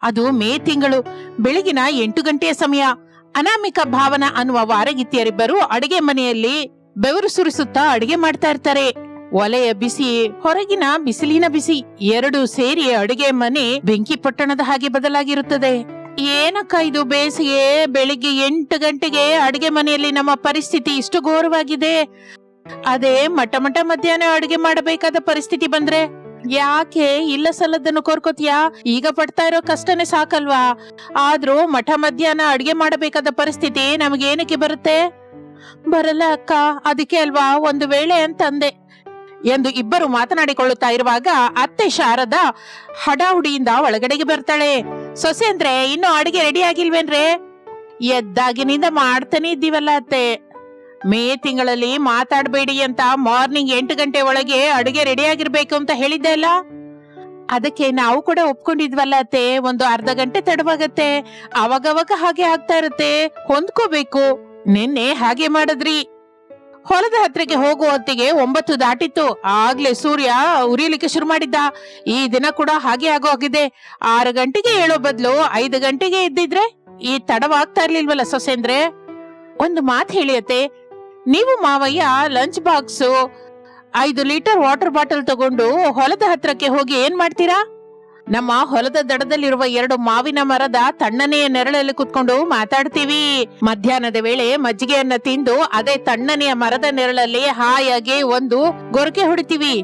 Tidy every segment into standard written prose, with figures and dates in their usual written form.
ಅದು ಮೇ ತಿಂಗಳು ಬೆಳಗಿನ 8 ಗಂಟೆಯ ಸಮಯ. ಅನಾಮಿಕಾ ಭಾವನಾ ಅನ್ನುವ ವಾರಗಿತ್ತಿಯರಿಬ್ಬರು ಅಡಿಗೆ ಮನೆಯಲ್ಲಿ ಬೆವರು ಸುರಿಸುತ್ತಾ ಅಡಿಗೆ ಮಾಡ್ತಾ ಇರ್ತಾರೆ. ಒಲೆಯ ಬಿಸಿ, ಹೊರಗಿನ ಬಿಸಿಲಿನ ಬಿಸಿ ಎರಡು ಸೇರಿ ಅಡಿಗೆ ಮನೆ ಬೆಂಕಿ ಪಟ್ಟಣದ ಹಾಗೆ ಬದಲಾಗಿರುತ್ತದೆ. ಏನಕ್ಕ ಇದು ಬೇಸಿಗೆ, ಬೆಳಿಗ್ಗೆ 8 ಗಂಟೆಗೆ ಅಡಿಗೆ ಮನೆಯಲ್ಲಿ ನಮ್ಮ ಪರಿಸ್ಥಿತಿ ಇಷ್ಟು ಘೋರವಾಗಿದೆ. ಅದೇ ಮಠ ಮಧ್ಯಾಹ್ನ ಅಡಿಗೆ ಮಾಡಬೇಕಾದ ಪರಿಸ್ಥಿತಿ ಬಂದ್ರೆ ಯಾಕೆ ಇಲ್ಲ ಸಲ್ಲದನ್ನು ಕೋರ್ಕೋತಿಯಾ? ಈಗ ಪಡ್ತಾ ಇರೋ ಕಷ್ಟನೇ ಸಾಕಲ್ವಾ? ಆದ್ರೂ ಮಠ ಮಧ್ಯಾಹ್ನ ಅಡಿಗೆ ಮಾಡಬೇಕಾದ ಪರಿಸ್ಥಿತಿ ನಮಗೇನಕ್ಕೆ ಬರುತ್ತೆ? ಬರಲ್ಲ ಅಕ್ಕ, ಅದಕ್ಕೆ ಅಲ್ವಾ ಒಂದು ವೇಳೆ ಅಂತಂದೆ ಎಂದು ಇಬ್ಬರು ಮಾತನಾಡಿಕೊಳ್ಳುತ್ತಾ ಇರುವಾಗ ಅತ್ತೆ ಶಾರದಾ ಹಡಾಹುಡಿಯಿಂದ ಒಳಗಡೆಗೆ ಬರ್ತಾಳೆ. ಸೊಸೆ ಅಂದ್ರೆ ಇನ್ನು ಅಡಿಗೆ ರೆಡಿ ಆಗಿಲ್ವೇನ್ರೆ? ಎದ್ದಾಗಿನಿಂದ ಮಾಡ್ತಾನೆ ಇದ್ದೀವಲ್ಲ ಅತ್ತೆ. ಮೇ ತಿಂಗಳಲ್ಲಿ ಮಾತಾಡಬೇಡಿ ಅಂತ ಮಾರ್ನಿಂಗ್ 8 ಗಂಟೆ ಒಳಗೆ ಅಡುಗೆ ರೆಡಿ ಆಗಿರ್ಬೇಕು ಅಂತ ಹೇಳಿದ್ದೆ ಅಲ್ಲ, ಅದಕ್ಕೆ ನಾವು ಕೂಡ ಒಪ್ಕೊಂಡಿದ್ವಲ್ಲ ಅತ್ತೆ. ಒಂದು ಅರ್ಧ ಗಂಟೆ ತಡವಾಗತ್ತೆ, ಅವಾಗವಾಗ ಹಾಗೆ ಆಗ್ತಾ ಇರುತ್ತೆ, ಹೊಂದ್ಕೋಬೇಕು. ನಿನ್ನೆ ಹಾಗೆ ಮಾಡಿದ್ರಿ. ಹೊಲದ ಹತ್ರಕ್ಕೆ ಹೋಗುವ ಹೊತ್ತಿಗೆ 9 ದಾಟಿತ್ತು. ಆಗ್ಲೇ ಸೂರ್ಯ ಉರಿಯಲಿಕ್ಕೆ ಶುರು ಮಾಡಿದ್ದ. ಈ ದಿನ ಕೂಡ ಹಾಗೆ ಆಗೋಗಿದೆ. 6 ಗಂಟೆಗೆ ಹೇಳೋ ಬದಲು 5 ಗಂಟೆಗೆ ಎದ್ದಿದ್ರೆ ಈ ತಡವಾಗ್ತಾ ಇರ್ಲಿಲ್ವಲ್ಲ ಸೊಸೆಂದ್ರೆ? ಒಂದು ಮಾತು ಹೇಳಿಯತ್ತೆ, ನೀವು ಮಾವಯ್ಯ lunch box 5 litre water bottle ತಗೊಂಡು ಹೊಲದ ಹತ್ರಕ್ಕೆ ಹೋಗಿ ಏನ್ ಮಾಡ್ತೀರಾ? ನಮ್ಮ ಹೊಲದ ದಡದಲ್ಲಿರುವ 2 ಮಾವಿನ ಮರದ ತಣ್ಣನೆಯ ನೆರಳಲ್ಲಿ ಕುತ್ಕೊಂಡು ಮಾತಾಡ್ತೀವಿ. ಮಧ್ಯಾಹ್ನದ ವೇಳೆ ಮಜ್ಜಿಗೆಯನ್ನ ತಿಂದು ಅದೇ ತಣ್ಣನೆಯ ಮರದ ನೆರಳಲ್ಲಿ ಹಾಯಾಗಿ ಒಂದು ಗೊರಕೆ ಹೊಡಿತೀವಿ.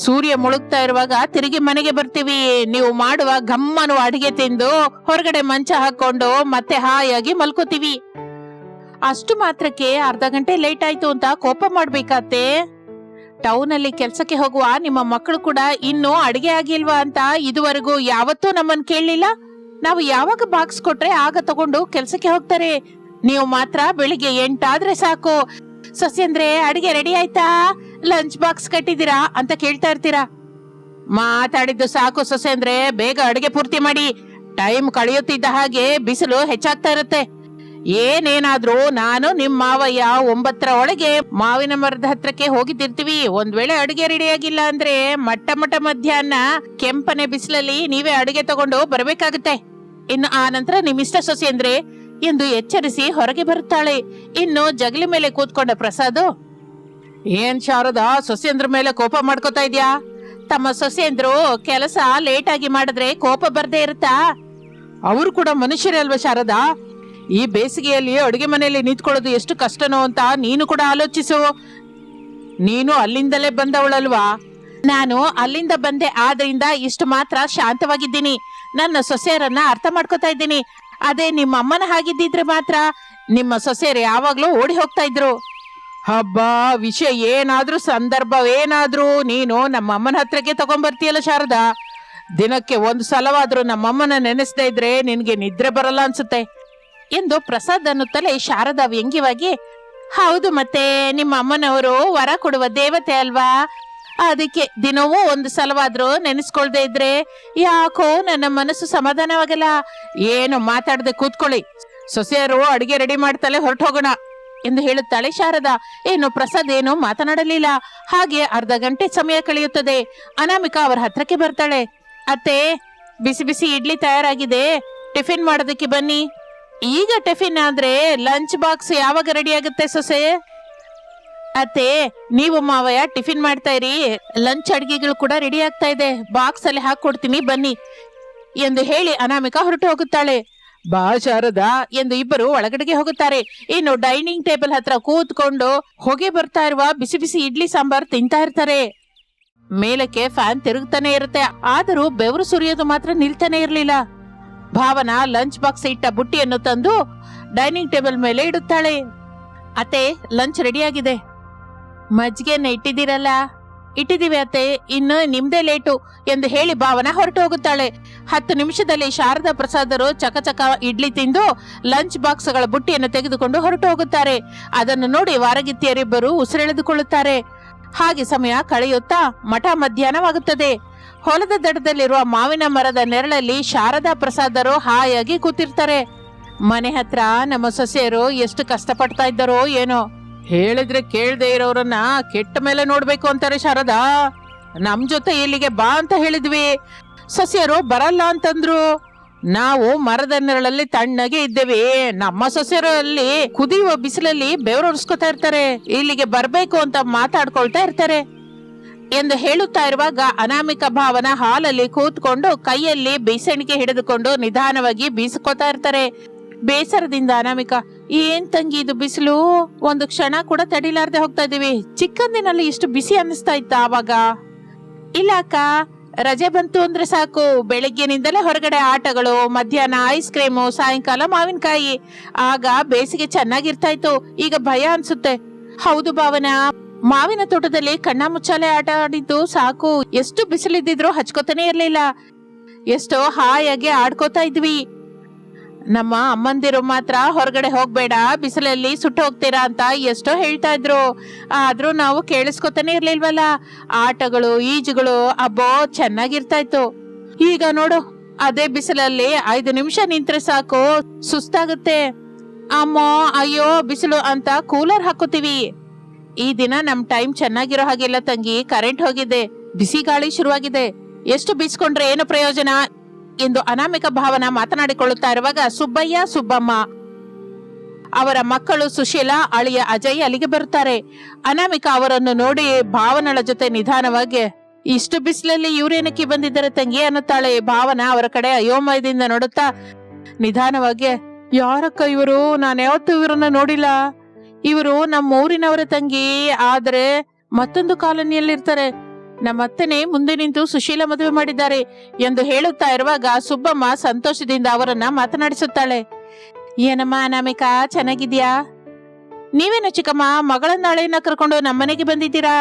ಸೂರ್ಯ ಮುಳುಗ್ತಾ ಇರುವಾಗ ತಿರುಗಿ ಮನೆಗೆ ಬರ್ತೀವಿ. ನೀವು ಮಾಡುವ ಗಮ್ಮನುವ ಅಡಿಗೆ ತಿಂದು ಹೊರಗಡೆ ಮಂಚ ಹಾಕೊಂಡು ಮತ್ತೆ ಹಾಯಾಗಿ ಮಲ್ಕೋತೀವಿ. ಅಷ್ಟು ಮಾತ್ರಕ್ಕೆ ಅರ್ಧ ಗಂಟೆ ಲೇಟ್ ಆಯ್ತು ಅಂತ ಕೋಪ ಮಾಡ್ಬೇಕಾತೆ? ಟೌನ್ ಅಲ್ಲಿ ಕೆಲ್ಸಕ್ಕೆ ಹೋಗುವ ನಿಮ್ಮ ಮಕ್ಕಳು ಕೂಡ ಇನ್ನೂ ಅಡಿಗೆ ಆಗಿಲ್ವಾ ಅಂತ ಇದುವರೆಗೂ ಯಾವತ್ತೂ ನಮ್ಮನ್ ಕೇಳಲಿಲ್ಲ. ನಾವು ಯಾವಾಗ ಬಾಕ್ಸ್ ಕೊಟ್ರೆ ಆಗ ತಗೊಂಡು ಕೆಲ್ಸಕ್ಕೆ ಹೋಗ್ತಾರೆ. ನೀವು ಮಾತ್ರ ಬೆಳಿಗ್ಗೆ 8 ಆದ್ರೆ ಸಾಕು, ಸೊಸೆ ಅಂದ್ರೆ ಅಡಿಗೆ ರೆಡಿ ಆಯ್ತಾ, ಲಂಚ್ ಬಾಕ್ಸ್ ಕಟ್ಟಿದೀರಾ ಅಂತ ಕೇಳ್ತಾ ಇರ್ತೀರಾ. ಮಾತಾಡಿದ್ದು ಸಾಕು ಸೊಸೆ ಅಂದ್ರೆ, ಬೇಗ ಅಡಿಗೆ ಪೂರ್ತಿ ಮಾಡಿ. ಟೈಮ್ ಕಳೆಯುತ್ತಿದ್ದ ಹಾಗೆ ಬಿಸಿಲು ಹೆಚ್ಚಾಗ್ತಾ ಇರುತ್ತೆ. ಏನೇನಾದ್ರೂ ನಾನು ನಿಮ್ ಮಾವಯ್ಯ 9ರ ಒಳಗೆ ಮಾವಿನ ಮರದ ಹತ್ರಕ್ಕೆ ಹೋಗಿದ್ದಿರ್ತೀವಿ. ಒಂದ್ ವೇಳೆ ಅಡಿಗೆ ರೆಡಿ ಆಗಿಲ್ಲ ಅಂದ್ರೆ ಮಟ್ಟ ಮಧ್ಯಾಹ್ನ ಕೆಂಪನೆ ಬಿಸಿಲಲ್ಲಿ ನೀವೇ ಅಡಿಗೆ ತಗೊಂಡು ಬರ್ಬೇಕಾಗುತ್ತೆ. ಇನ್ನು ಆ ನಂತರ ನಿಮ್ಮಿಷ್ಟ ಸೊಸೆ ಅಂದ್ರೆ ಎಂದು ಎಚ್ಚರಿಸಿ ಹೊರಗೆ ಬರುತ್ತಾಳೆ. ಇನ್ನು ಜಗಲಿ ಮೇಲೆ ಕೂತ್ಕೊಂಡ ಪ್ರಸಾದ್, ಏನ್ ಶಾರದಾ ಸೊಸೆಂದ್ರ ಮೇಲೆ ಕೋಪ ಮಾಡ್ಕೋತಾ ಇದ್ಯಾ? ತಮ್ಮ ಸೊಸೆಂದ್ರು ಕೆಲಸ ಲೇಟ್ ಆಗಿ ಮಾಡಿದ್ರೆ ಕೋಪ ಬರ್ದೇ ಇರುತ್ತಾ? ಅವರು ಕೂಡ ಮನುಷ್ಯರೇ ಅಲ್ವಾ ಶಾರದಾ? ಈ ಬೇಸಿಗೆಯಲ್ಲಿ ಅಡುಗೆ ಮನೆಯಲ್ಲಿ ನಿಂತ್ಕೊಳ್ಳೋದು ಎಷ್ಟು ಕಷ್ಟನೋ ಅಂತ ನೀನು ಕೂಡ ಆಲೋಚಿಸು. ನೀನು ಅಲ್ಲಿಂದಲೇ ಬಂದವಳಲ್ವಾ? ನಾನು ಅಲ್ಲಿಂದ ಬಂದೆ, ಆದ್ರಿಂದ ಇಷ್ಟು ಮಾತ್ರ ಶಾಂತವಾಗಿದ್ದೀನಿ. ನನ್ನ ಸೊಸೆಯರನ್ನ ಅರ್ಥ ಮಾಡ್ಕೋತಾ ಇದ್ದೀನಿ. ಅದೇ ನಿಮ್ಮ ಅಮ್ಮನ ಹಾಗಿದ್ದಿದ್ರೆ ಮಾತ್ರ ನಿಮ್ಮ ಸೊಸೆಯರು ಯಾವಾಗ್ಲೂ ಓಡಿ ಹೋಗ್ತಾ ಇದ್ರು. ಹಬ್ಬಾ, ವಿಷಯ ಏನಾದ್ರೂ ಸಂದರ್ಭವೇನಾದ್ರೂ ನೀನು ನಮ್ಮ ಅಮ್ಮನ ಹತ್ರಕ್ಕೆ ತಗೊಂಡ್ಬರ್ತೀಯಲ್ಲ ಶಾರದಾ. ದಿನಕ್ಕೆ 1 ಸಲವಾದ್ರೂ ನಮ್ಮಮ್ಮನ ನೆನೆಸ್ತಾ ಇದ್ರೆ ನಿನ್ಗೆ ನಿದ್ರೆ ಬರಲ್ಲ ಅನ್ಸುತ್ತೆ ಎಂದು ಪ್ರಸಾದ್ ಅನ್ನುತ್ತಲೇ ಶಾರದಾ ವ್ಯಂಗ್ಯವಾಗಿ, ಹೌದು ಮತ್ತೆ ನಿಮ್ಮ ಅಮ್ಮನವರು ವರ ಕೊಡುವ ದೇವತೆ ಅಲ್ವಾ, ಅದಕ್ಕೆ ದಿನವೂ 1 ಸಲವಾದ್ರೂ ನೆನೆಸ್ಕೊಳ್ದೆ ಇದ್ರೆ ಯಾಕೋ ನನ್ನ ಮನಸ್ಸು ಸಮಾಧಾನವಾಗಲ್ಲ. ಏನು ಮಾತಾಡದೆ ಕೂತ್ಕೊಳ್ಳಿ, ಸೊಸೆಯರು ಅಡಿಗೆ ರೆಡಿ ಮಾಡ್ತಾಳೆ, ಹೊರಟು ಹೋಗೋಣ ಎಂದು ಹೇಳುತ್ತಾಳೆ ಶಾರದಾ. ಏನು ಪ್ರಸಾದ್ ಏನು ಮಾತನಾಡಲಿಲ್ಲ. ಹಾಗೆ ಅರ್ಧ ಗಂಟೆ ಸಮಯ ಕಳೆಯುತ್ತದೆ. ಅನಾಮಿಕಾ ಅವರ ಹತ್ರಕ್ಕೆ ಬರ್ತಾಳೆ. ಅತ್ತೆ, ಬಿಸಿ ಬಿಸಿ ಇಡ್ಲಿ ತಯಾರಾಗಿದೆ, ಟಿಫಿನ್ ಮಾಡೋದಕ್ಕೆ ಬನ್ನಿ. ಈಗ ಟಿಫಿನ್ ಆದ್ರೆ ಲಂಚ್ ಬಾಕ್ಸ್ ಯಾವಾಗ ರೆಡಿ ಆಗುತ್ತೆ ಸೊಸೆ? ಅತ್ತೆ, ನೀವು ಮಾವಯ್ಯ ಟಿಫಿನ್ ಮಾಡ್ತಾ ಇರಿ, ಲಂಚ್ ಅಡಿಗೆಗಳು ಕೂಡ ರೆಡಿ ಆಗ್ತಾ ಇದೆ, ಬಾಕ್ಸ್ ಅಲ್ಲಿ ಹಾಕೊಡ್ತೀನಿ ಬನ್ನಿ ಎಂದು ಹೇಳಿ ಅನಾಮಿಕಾ ಹೊರಟು ಹೋಗುತ್ತಾಳೆ. ಬಾ ಶಾರದಾ ಎಂದು ಇಬ್ಬರು ಒಳಗಡೆಗೆ ಹೋಗುತ್ತಾರೆ. ಇನ್ನು ಡೈನಿಂಗ್ ಟೇಬಲ್ ಹತ್ರ ಕೂತ್ಕೊಂಡು ಹೊಗೆ ಬರ್ತಾ ಇರುವ ಬಿಸಿ ಬಿಸಿ ಇಡ್ಲಿ ಸಾಂಬಾರ್ ತಿಂತಾ ಇರ್ತಾರೆ. ಮೇಲಕ್ಕೆ ಫ್ಯಾನ್ ತಿರುಗ್ತಾನೆ ಇರುತ್ತೆ, ಆದರೂ ಬೆವರು ಸುರಿಯೋದು ಮಾತ್ರ ನಿಲ್ತಾನೆ ಇರ್ಲಿಲ್ಲ. ಭಾವನಾ ಲಂಚ್ ಬಾಕ್ಸ್ ಇಟ್ಟ ಬುಟ್ಟಿಯನ್ನು ತಂದು ಡೈನಿಂಗ್ ಟೇಬಲ್ ಮೇಲೆ ಇಡುತ್ತಾಳೆ. ಅತ್ತೆ, ಲಂಚ್ ರೆಡಿ ಆಗಿದೆ. ಮಜ್ಜಿಗೆನ ಇಟ್ಟಿದ್ದೀರಲ್ಲ? ಇಟ್ಟಿದ್ದೀವಿ ಅತ್ತೆ, ಇನ್ನು ನಿಮ್ದೇ ಲೇಟು ಎಂದು ಹೇಳಿ ಭಾವನಾ ಹೊರಟು ಹೋಗುತ್ತಾಳೆ. 10 ನಿಮಿಷದಲ್ಲಿ ಶಾರದಾ ಪ್ರಸಾದರು ಚಕಚಕ ಇಡ್ಲಿ ತಿಂದು ಲಂಚ್ ಬಾಕ್ಸ್ಗಳ ಬುಟ್ಟಿಯನ್ನು ತೆಗೆದುಕೊಂಡು ಹೊರಟು ಹೋಗುತ್ತಾರೆ. ಅದನ್ನು ನೋಡಿ ವಾರಗಿತ್ತಿಯರಿಬ್ಬರು ಉಸಿರೆಳೆದುಕೊಳ್ಳುತ್ತಾರೆ. ಹಾಗೆ ಸಮಯ ಕಳೆಯುತ್ತಾ ಮಠ ಮಧ್ಯಾಹ್ನವಾಗುತ್ತದೆ. ಹೊಲದ ದಡದಲ್ಲಿರುವ ಮಾವಿನ ಮರದ ನೆರಳಲ್ಲಿ ಶಾರದಾ ಪ್ರಸಾದರು ಹಾಯಾಗಿ ಕೂತಿರ್ತಾರೆ. ಮನೆ ಹತ್ರ ನಮ್ಮ ಸೊಸೆಯರು ಎಷ್ಟು ಕಷ್ಟಪಡ್ತಾ ಇದ್ದಾರೋ ಏನೋ. ಹೇಳಿದ್ರೆ ಕೇಳದೆ ಇರೋರನ್ನ ಕೆಟ್ಟ ಮೇಲೆ ನೋಡ್ಬೇಕು ಅಂತಾರೆ ಶಾರದಾ. ನಮ್ ಜೊತೆ ಇಲ್ಲಿಗೆ ಬಾ ಅಂತ ಹೇಳಿದ್ವಿ, ಸೊಸೆಯರು ಬರಲ್ಲ ಅಂತಂದ್ರು. ನಾವು ಮರದ ನೆರಳಲ್ಲಿ ತಣ್ಣಗೆ ಇದ್ದೇವೆ, ನಮ್ಮ ಸೊಸೆಯರಲ್ಲಿ ಕುದಿಯುವ ಬಿಸಿಲಲ್ಲಿ ಬೆವರೊರ್ಸ್ಕೊತಾ ಇರ್ತಾರೆ, ಇಲ್ಲಿಗೆ ಬರ್ಬೇಕು ಅಂತ ಮಾತಾಡ್ಕೊಳ್ತಾ ಇರ್ತಾರೆ ಎಂದು ಹೇಳುತ್ತಾ ಇರುವಾಗ ಅನಾಮಿಕ ಭಾವನ ಹಾಲಲ್ಲಿ ಕೂತ್ಕೊಂಡು ಕೈಯಲ್ಲಿ ಬೀಸಣಿಗೆ ಹಿಡಿದುಕೊಂಡು ನಿಧಾನವಾಗಿ ಬೀಸ್ಕೊತಾ ಇರ್ತಾರೆ. ಬೇಸರದಿಂದ ಅನಾಮಿಕ, ಏನ್ ತಂಗಿ ಇದು ಬಿಸಿಲು, ಒಂದು ಕ್ಷಣ ಕೂಡ ತಡಿಲಾರ್ದೆ ಹೋಗ್ತಾ ಇದೀವಿ, ಚಿಕ್ಕಂದಿನಲ್ಲಿ ಇಷ್ಟು ಬಿಸಿ ಅನ್ನಿಸ್ತಾ ಇತ್ತ ಆವಾಗ? ಇಲ್ಲ ಅಕ್ಕ, ರಜೆ ಬಂತು ಅಂದ್ರೆ ಸಾಕು, ಬೆಳಗ್ಗಿನಿಂದಲೇ ಹೊರಗಡೆ ಆಟಗಳು, ಮಧ್ಯಾಹ್ನ ಐಸ್ ಕ್ರೀಮು, ಸಾಯಂಕಾಲ ಮಾವಿನಕಾಯಿ, ಆಗ ಬೇಸಿಗೆ ಚೆನ್ನಾಗಿರ್ತಾ ಇತ್ತು, ಈಗ ಭಯ ಅನ್ಸುತ್ತೆ. ಹೌದು ಭಾವನಾ, ಮಾವಿನ ತೋಟದಲ್ಲಿ ಕಣ್ಣ ಮುಚ್ಚಾಲೆ ಆಟ ಆಡಿದ್ದು ಸಾಕು, ಎಷ್ಟು ಬಿಸಿಲಿದ್ದಿದ್ರು ಹಚ್ಕೋತಾನೆ ಇರ್ಲಿಲ್ಲ, ಎಷ್ಟೋ ಹಾಯಾಗಿ ಆಡ್ಕೋತಾ ಇದ್ವಿ. ನಮ್ಮ ಅಮ್ಮಂದಿರು ಮಾತ್ರ ಹೊರಗಡೆ ಹೋಗ್ಬೇಡ, ಬಿಸಿಲಲ್ಲಿ ಸುಟ್ಟು ಹೋಗ್ತೀರಾ ಅಂತ ಎಷ್ಟೋ ಹೇಳ್ತಾ ಇದ್ರು, ಆದ್ರೂ ನಾವು ಕೇಳಿಸ್ಕೊತಾನೆ ಇರ್ಲಿಲ್ವಲ್ಲ. ಆಟಗಳು, ಈಜುಗಳು, ಅಬ್ಬೋ ಚೆನ್ನಾಗಿರ್ತಾ ಇತ್ತು. ಈಗ ನೋಡು, ಅದೇ ಬಿಸಿಲಲ್ಲಿ 5 ನಿಮಿಷ ನಿಂತ್ರೆ ಸಾಕು, ಸುಸ್ತಾಗುತ್ತೆ. ಅಮ್ಮೋ ಅಯ್ಯೋ ಬಿಸಿಲು ಅಂತ ಕೂಲರ್ ಹಾಕೋತೀವಿ. ಈ ದಿನ ನಮ್ ಟೈಮ್ ಚೆನ್ನಾಗಿರೋ ಹಾಗಿಲ್ಲ ತಂಗಿ, ಕರೆಂಟ್ ಹೋಗಿದೆ, ಬಿಸಿ ಗಾಳಿ ಶುರುವಾಗಿದೆ, ಎಷ್ಟು ಬೀಸ್ಕೊಂಡ್ರೆ ಏನು ಪ್ರಯೋಜನ ಎಂದು ಅನಾಮಿಕ ಭಾವನ ಮಾತನಾಡಿಕೊಳ್ಳುತ್ತಾ ಇರುವಾಗ ಸುಬ್ಬಯ್ಯ, ಸುಬ್ಬಮ್ಮ, ಅವರ ಮಕ್ಕಳು ಸುಶೀಲಾ, ಅಳಿಯ ಅಜಯ್ ಅಲ್ಲಿಗೆ ಬರುತ್ತಾರೆ. ಅನಾಮಿಕ ಅವರನ್ನು ನೋಡಿ ಭಾವನಳ ಜೊತೆ ನಿಧಾನವಾಗಿ, ಇಷ್ಟು ಬಿಸಿಲಲ್ಲಿ ಇವ್ರೇನಕ್ಕೆ ಬಂದಿದ್ದಾರೆ ತಂಗಿ ಅನ್ನುತ್ತಾಳೆ. ಭಾವನ ಅವರ ಕಡೆ ಅಯೋಮಯದಿಂದ ನೋಡುತ್ತಾ ನಿಧಾನವಾಗಿ, ಯಾರಕ್ಕ ಇವರು, ನಾನು ಯಾವತ್ತೂ ಇವರನ್ನ ನೋಡಿಲ್ಲ, ಇವರು ನಮ್ಮ ಊರಿನವರ ತಂಗಿ, ಆದ್ರೆ ಮತ್ತೊಂದು ಕಾಲೋನಿಯಲ್ಲಿರ್ತಾರೆ, ನಮ್ಮತ್ತನೇ ಮುಂದೆ ನಿಂತು ಸುಶೀಲ ಮದುವೆ ಮಾಡಿದ್ದಾರೆ ಎಂದು ಹೇಳುತ್ತಾ ಇರುವಾಗ ಸುಬ್ಬಮ್ಮ ಸಂತೋಷದಿಂದ ಅವರನ್ನ ಮಾತನಾಡಿಸುತ್ತಾಳೆ. ಏನಮ್ಮ ಅನಾಮಿಕ, ಚೆನ್ನಾಗಿದ್ಯಾ? ನೀವೇನು ಚಿಕ್ಕಮ್ಮ, ಮಗಳನ್ನ ನಾಳೆಯನ್ನ ಕರ್ಕೊಂಡು ನಮ್ಮನೆಗೆ ಬಂದಿದ್ದೀರಾ?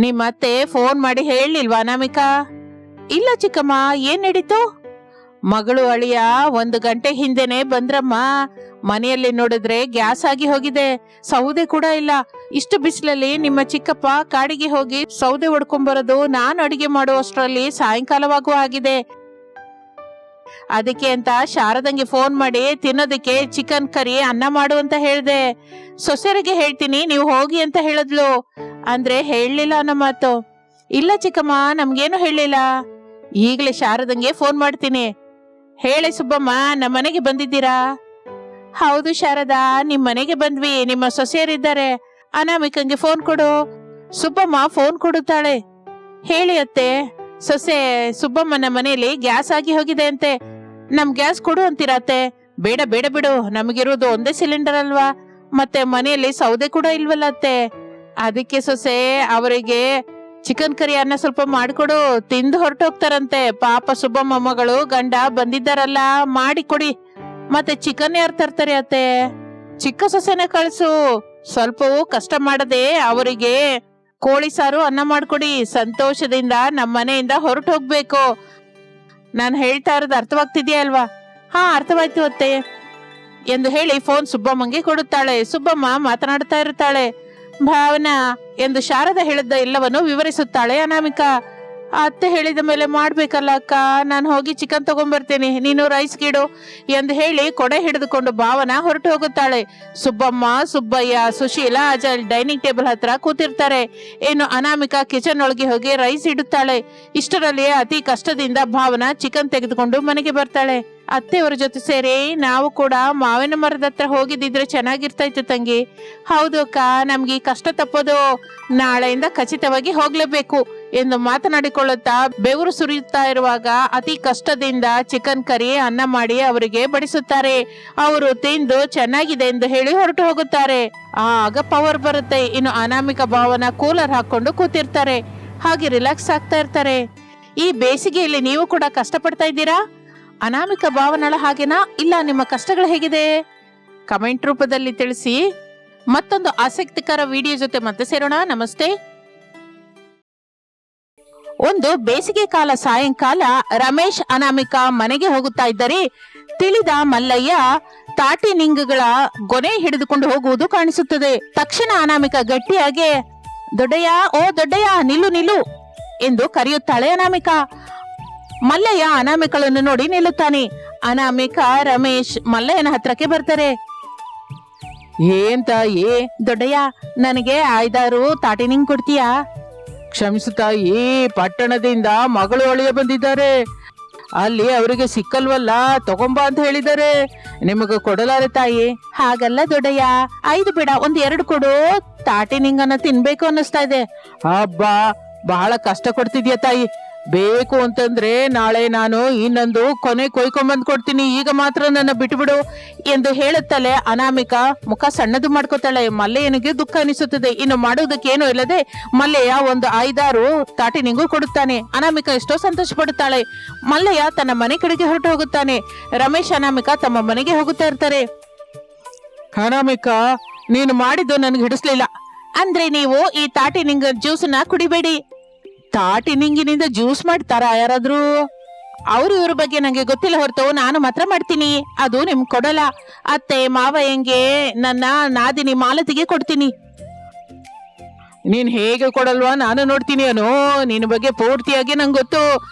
ನಿಮ್ಮತ್ತೆ ಫೋನ್ ಮಾಡಿ ಹೇಳಿಲ್ವಾ ಅನಾಮಿಕ? ಇಲ್ಲ ಚಿಕ್ಕಮ್ಮ, ಏನ್ ನಡೀತು? ಮಗಳು ಅಳಿಯ 1 ಗಂಟೆ ಹಿಂದೆನೆ ಬಂದ್ರಮ್ಮ, ಮನೆಯಲ್ಲಿ ನೋಡಿದ್ರೆ ಗ್ಯಾಸ್ ಆಗಿ ಹೋಗಿದೆ, ಸೌದೆ ಕೂಡ ಇಲ್ಲ. ಇಷ್ಟು ಬಿಸಿಲಲ್ಲಿ ನಿಮ್ಮ ಚಿಕ್ಕಪ್ಪ ಕಾಡಿಗೆ ಹೋಗಿ ಸೌದೆ ಹೊಡ್ಕೊಂಡ್ಬರೋದು, ನಾನು ಅಡಿಗೆ ಮಾಡುವಷ್ಟರಲ್ಲಿ ಸಾಯಂಕಾಲವಾಗೂ ಆಗಿದೆ. ಅದಕ್ಕೆ ಅಂತ ಶಾರದಂಗೆ ಫೋನ್ ಮಾಡಿ ತಿನ್ನೋದಕ್ಕೆ ಚಿಕನ್ ಕರಿ ಅನ್ನ ಮಾಡು ಅಂತ ಹೇಳ್ದೆ. ಸೊಸೆರಿಗೆ ಹೇಳ್ತೀನಿ ನೀವು ಹೋಗಿ ಅಂತ ಹೇಳಿದ್ಲು, ಅಂದ್ರೆ ಹೇಳಲಿಲ್ಲ ಅನ್ನೋ ಮಾತು. ಇಲ್ಲ ಚಿಕ್ಕಮ್ಮ, ನಮ್ಗೇನು ಹೇಳಿಲ್ಲ, ಈಗಲೇ ಶಾರದಂಗೆ ಫೋನ್ ಮಾಡ್ತೀನಿ. ಹೇಳಿ ಸುಬ್ಬಮ್ಮ, ನಮ್ಮ ಮನೆಗೆ ಬಂದಿದ್ದೀರಾ? ಹೌದು ಶಾರದಾ, ನಿಮ್ ಮನೆಗೆ ಬಂದ್ವಿ, ನಿಮ್ಮ ಸೊಸೆಯರಿದ್ದಾರೆ, ಅನಾಮಿಕಂಗೆ ಫೋನ್ ಕೊಡು. ಸುಬ್ಬಮ್ಮ ಫೋನ್ ಕೊಡುತ್ತಾಳೆ. ಹೇಳಿ ಅತ್ತೆ, ಸೊಸೆ ಸುಬ್ಬಮ್ಮನ ಮನೆಯಲ್ಲಿ ಗ್ಯಾಸ್ ಆಗಿ ಹೋಗಿದೆ ಅಂತೆ, ನಮ್ ಗ್ಯಾಸ್ ಕೊಡು ಅಂತೀರಾ ಅತ್ತೆ? ಬೇಡ ಬೇಡ ಬಿಡು, ನಮಗಿರೋದು ಒಂದೇ ಸಿಲಿಂಡರ್ ಅಲ್ವಾ, ಮತ್ತೆ ಮನೆಯಲ್ಲಿ ಸೌದೆ ಕೂಡ ಇಲ್ವಲ್ಲ ಅತ್ತೆ, ಅದಕ್ಕೆ ಸೊಸೆ ಅವರಿಗೆ ಚಿಕನ್ ಕರಿ ಅನ್ನ ಸ್ವಲ್ಪ ಮಾಡ್ಕೊಡು, ತಿಂದು ಹೊರಟೋಗ್ತಾರಂತೆ. ಪಾಪ ಸುಬ್ಬಮ್ಮ ಮಗಳು ಗಂಡ ಬಂದಿದ್ದಾರಲ್ಲ, ಮಾಡಿ ಕೊಡಿ. ಮತ್ತೆ ಚಿಕನ್ ಯಾರು ತರ್ತಾರೆ ಅತ್ತೆ? ಚಿಕ್ಕ ಸೊಸೆನೆ ಕಳ್ಸು, ಸ್ವಲ್ಪವೂ ಕಷ್ಟ ಮಾಡದೆ ಅವರಿಗೆ ಕೋಳಿ ಸಾರು ಅನ್ನ ಮಾಡ್ಕೊಡಿ, ಸಂತೋಷದಿಂದ ನಮ್ಮ ಮನೆಯಿಂದ ಹೊರಟು ಹೋಗ್ಬೇಕು. ನಾನು ಹೇಳ್ತಾ ಇರೋದು ಅರ್ಥವಾಗ್ತಿದ್ಯಾ ಅಲ್ವಾ? ಹಾ, ಅರ್ಥವಾಯ್ತು ಅತ್ತೆ ಎಂದು ಹೇಳಿ ಫೋನ್ ಸುಬ್ಬಮ್ಮಂಗೆ ಕೊಡುತ್ತಾಳೆ. ಸುಬ್ಬಮ್ಮ ಮಾತನಾಡ್ತಾ ಇರುತ್ತಾಳೆ. ಭಾವನಾ ಎಂದು ಶಾರದ ಹೇಳಿದ್ದ ಎಲ್ಲವನ್ನು ವಿವರಿಸುತ್ತಾಳೆ ಅನಾಮಿಕ. ಅತ್ತೆ ಹೇಳಿದ ಮೇಲೆ ಮಾಡ್ಬೇಕಲ್ಲ ಅಕ್ಕ, ನಾನು ಹೋಗಿ ಚಿಕನ್ ತಗೊಂಡ್ಬರ್ತೇನೆ, ನೀನು ರೈಸ್ ಗಿಡು ಎಂದು ಹೇಳಿ ಕೊಡೆ ಹಿಡಿದುಕೊಂಡು ಭಾವನಾ ಹೊರಟು ಹೋಗುತ್ತಾಳೆ. ಸುಬ್ಬಮ್ಮ, ಸುಬ್ಬಯ್ಯ, ಸುಶೀಲಾ, ಅಜಯ್ ಡೈನಿಂಗ್ ಟೇಬಲ್ ಹತ್ರ ಕೂತಿರ್ತಾರೆ. ಇನ್ನು ಅನಾಮಿಕ ಕಿಚನ್ ಒಳಗೆ ಹೋಗಿ ರೈಸ್ ಇಡುತ್ತಾಳೆ. ಇಷ್ಟರಲ್ಲಿ ಅತಿ ಕಷ್ಟದಿಂದ ಭಾವನಾ ಚಿಕನ್ ತೆಗೆದುಕೊಂಡು ಮನೆಗೆ ಬರ್ತಾಳೆ. ಅತ್ತೆಯವರ ಜೊತೆ ಸೇರಿ ನಾವು ಕೂಡ ಮಾವಿನ ಮರದ ಹತ್ರ ಹೋಗಿದ್ದಿದ್ರೆ ಚೆನ್ನಾಗಿರ್ತಾ ಇತ್ತು ತಂಗಿ. ಹೌದು ಅಕ್ಕ, ನಮ್ಗೆ ಈ ಕಷ್ಟ ತಪ್ಪೋದು, ನಾಳೆಯಿಂದ ಖಚಿತವಾಗಿ ಹೋಗ್ಲೇಬೇಕು ಎಂದು ಮಾತನಾಡಿಕೊಳ್ಳುತ್ತಾ ಬೆವರು ಸುರಿಯುತ್ತಾ ಇರುವಾಗ ಅತಿ ಕಷ್ಟದಿಂದ ಚಿಕನ್ ಕರಿ ಅನ್ನ ಮಾಡಿ ಅವರಿಗೆ ಬಡಿಸುತ್ತಾರೆ. ಅವರು ತಿಂದು ಚೆನ್ನಾಗಿದೆ ಎಂದು ಹೇಳಿ ಹೊರಟು ಹೋಗುತ್ತಾರೆ. ಆಗ ಪವರ್ ಬರುತ್ತೆ. ಇನ್ನು ಅನಾಮಿಕ ಭಾವನ ಕೂಲರ್ ಹಾಕೊಂಡು ಕೂತಿರ್ತಾರೆ, ಹಾಗೆ ರಿಲ್ಯಾಕ್ಸ್ ಆಗ್ತಾ ಇರ್ತಾರೆ. ಈ ಬೇಸಿಗೆಯಲ್ಲಿ ನೀವು ಕೂಡ ಕಷ್ಟಪಡ್ತಾ ಇದ್ದೀರಾ? ಅನಾಮಿಕ ಭಾವನಳ ಹಾಗೇನಾ, ಇಲ್ಲ ನಿಮ್ಮ ಕಷ್ಟಗಳು ಹೇಗಿದೆ? ಕಮೆಂಟ್ ರೂಪದಲ್ಲಿ ತಿಳಿಸಿ. ಮತ್ತೊಂದು ಆಸಕ್ತಿಕರ ವಿಡಿಯೋ ಜೊತೆ ಮತ್ತೆ ಸೇರೋಣ. ನಮಸ್ತೆ. ಒಂದು ಬೇಸಿಗೆ ಕಾಲ ಸಾಯಂಕಾಲ ರಮೇಶ್ ಅನಾಮಿಕ ಮನೆಗೆ ಹೋಗುತ್ತಾ ಇದ್ದರೆ ತಿಳಿದ ಮಲ್ಲಯ್ಯ ತಾಟಿ ನಿಂಗುಗಳ ಗೊನೆ ಹಿಡಿದುಕೊಂಡು ಹೋಗುವುದು ಕಾಣಿಸುತ್ತದೆ. ತಕ್ಷಣ ಅನಾಮಿಕ ಗಟ್ಟಿಯಾಗಿ, ದೊಡ್ಡಯ್ಯ, ಓ ದೊಡ್ಡಯ್ಯ, ನಿಲ್ಲು ನಿಲ್ಲು ಎಂದು ಕರೆಯುತ್ತಾಳೆ ಅನಾಮಿಕ. ಮಲ್ಲಯ್ಯ ಅನಾಮಿಕಳನ್ನು ನೋಡಿ ನಿಲ್ಲುತ್ತಾನೆ. ಅನಾಮಿಕ, ರಮೇಶ್ ಮಲ್ಲಯ್ಯನ ಹತ್ರಕ್ಕೆ ಬರ್ತಾರೆ. ಏನ್ ತಾಯಿ? ದೊಡ್ಡಯ್ಯ, ನನಗೆ 5-6 ತಾಟಿ ನಿಂಗ್ ಕೊಡ್ತೀಯಾ? ಕ್ಷಮಿಸು ತಾಯಿ, ಪಟ್ಟಣದಿಂದ ಮಗಳು ಅಳಿಯ ಬಂದಿದ್ದಾರೆ, ಅಲ್ಲಿ ಅವರಿಗೆ ಸಿಕ್ಕಲ್ವಲ್ಲ, ತಗೊಂಬಾ ಅಂತ ಹೇಳಿದ್ದಾರೆ. ನಿಮಗೆ ಕೊಡಲಾರೆ ತಾಯಿ. ಹಾಗಲ್ಲ ದೊಡ್ಡಯ್ಯ, 5 ಬೇಡ, 1-2 ಕೊಡು. ತಾಟಿ ನಿಂಗನ್ನ ತಿನ್ಬೇಕು ಅನ್ನಿಸ್ತಾ ಇದೆ. ಹಬ್ಬಾ, ಬಹಳ ಕಷ್ಟ ಕೊಡ್ತಿದ್ಯಾ ತಾಯಿ. ಬೇಕು ಅಂತಂದ್ರೆ ನಾಳೆ ನಾನು ಇನ್ನೊಂದು ಕೊನೆ ಕೊಯ್ಕೊಂಬಂದ್ ಕೊಡ್ತೀನಿ, ಈಗ ಮಾತ್ರ ನನ್ನ ಬಿಟ್ಬಿಡು ಎಂದು ಹೇಳುತ್ತಲೇ ಅನಾಮಿಕ ಮುಖ ಸಣ್ಣದು ಮಾಡ್ಕೋತಾಳೆ. ಮಲ್ಲೆಯನಿಗೆ ದುಃಖ ಅನಿಸುತ್ತದೆ. ಇನ್ನು ಮಾಡುವುದಕ್ಕೇನು ಇಲ್ಲದೆ ಮಲ್ಲೆಯ ಒಂದು 5-6 ತಾಟಿ ನಿಂಗು ಕೊಡುತ್ತಾನೆ. ಅನಾಮಿಕ ಎಷ್ಟೋ ಸಂತೋಷ ಪಡುತ್ತಾಳೆ. ಮಲ್ಲೆಯ ತನ್ನ ಮನೆ ಕಡೆಗೆ ಹೊರಟು ಹೋಗುತ್ತಾನೆ. ರಮೇಶ್ ಅನಾಮಿಕ ತಮ್ಮ ಮನೆಗೆ ಹೋಗುತ್ತಾ ಇರ್ತಾರೆ. ಅನಾಮಿಕ, ನೀನು ಮಾಡಿದ್ದು ನನಗೆ ಹಿಡಿಸ್ಲಿಲ್ಲ. ಅಂದ್ರೆ ನೀವು ಈ ತಾಟಿ ನಿಂಗ ಜ್ಯೂಸ್ನ ಕುಡಿಬೇಡಿ. ತಾಟಿ ನಿಂಗಿನಿಂದ ಜ್ಯೂಸ್ ಮಾಡ್ತಾರ ಯಾರಾದ್ರೂ? ಅವ್ರು ಇವ್ರ ಬಗ್ಗೆ ನಂಗೆ ಗೊತ್ತಿಲ್ಲ ಹೊರತು ನಾನು ಮಾತ್ರ ಮಾಡ್ತೀನಿ. ಅದು ನಿಮ್ ಕೊಡಲ್ಲ. ಅತ್ತೆ ಮಾವಯ್ಯಂಗೆ, ನನ್ನ ನಾದಿನಿ ಮಾಲತಿಗೆ ಕೊಡ್ತೀನಿ. ನೀನ್ ಹೇಗೆ ಕೊಡಲ್ವಾ ನಾನು ನೋಡ್ತೀನಿ ಅನ್ನೋ. ನಿನ್ ಬಗ್ಗೆ ಪೂರ್ತಿಯಾಗಿ ನಂಗೆ ಗೊತ್ತು.